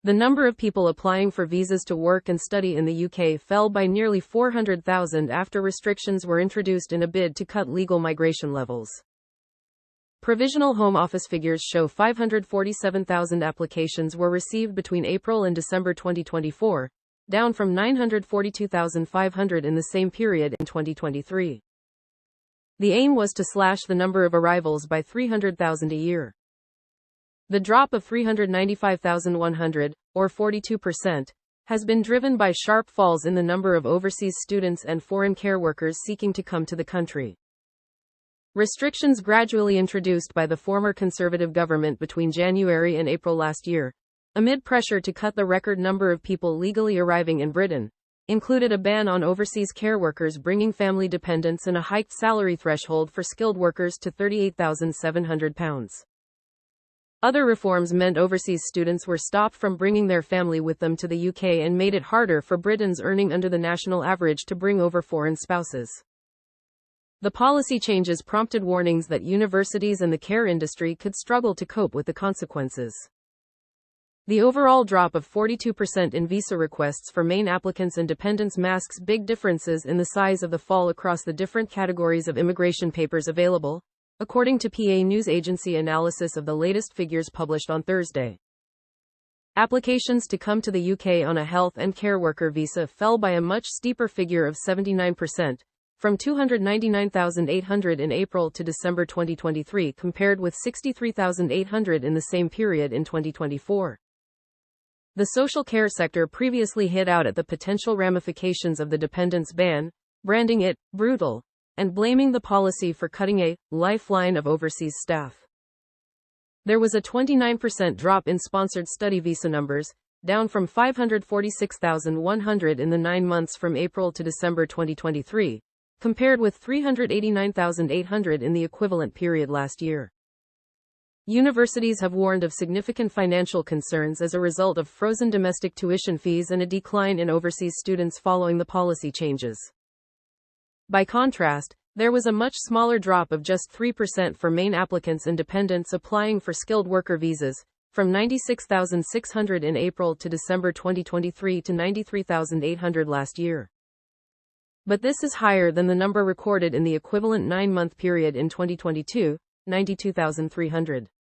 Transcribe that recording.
The number of people applying for visas to work and study in the UK fell by nearly 400,000 after restrictions were introduced in a bid to cut legal migration levels. Provisional Home Office figures show 547,000 applications were received between April and December 2024, down from 942,500 in the same period in 2023. The aim was to slash the number of arrivals by 300,000 a year. The drop of 395,100, or 42%, has been driven by sharp falls in the number of overseas students and foreign care workers seeking to come to the country. Restrictions gradually introduced by the former Conservative government between January and April last year, amid pressure to cut the record number of people legally arriving in Britain, included a ban on overseas care workers bringing family dependents and a hiked salary threshold for skilled workers to £38,700. Other reforms meant overseas students were stopped from bringing their family with them to the UK and made it harder for Britons earning under the national average to bring over foreign spouses. The policy changes prompted warnings that universities and the care industry could struggle to cope with the consequences. The overall drop of 42% in visa requests for main applicants and dependents masks big differences in the size of the fall across the different categories of immigration papers available, according to PA News Agency analysis of the latest figures published on Thursday. Applications to come to the UK on a health and care worker visa fell by a much steeper figure of 79%, from 299,800 in April to December 2023 compared with 63,800 in the same period in 2024. The social care sector previously hit out at the potential ramifications of the dependents ban, branding it brutal, and blaming the policy for cutting a lifeline of overseas staff. There was a 29% drop in sponsored study visa numbers, down from 546,100 in the 9 months from April to December 2023, compared with 389,800 in the equivalent period last year. Universities have warned of significant financial concerns as a result of frozen domestic tuition fees and a decline in overseas students following the policy changes. By contrast, there was a much smaller drop of just 3% for main applicants and dependents applying for skilled worker visas, from 96,600 in April to December 2023 to 93,800 last year. But this is higher than the number recorded in the equivalent 9-month period in 2022, 92,300.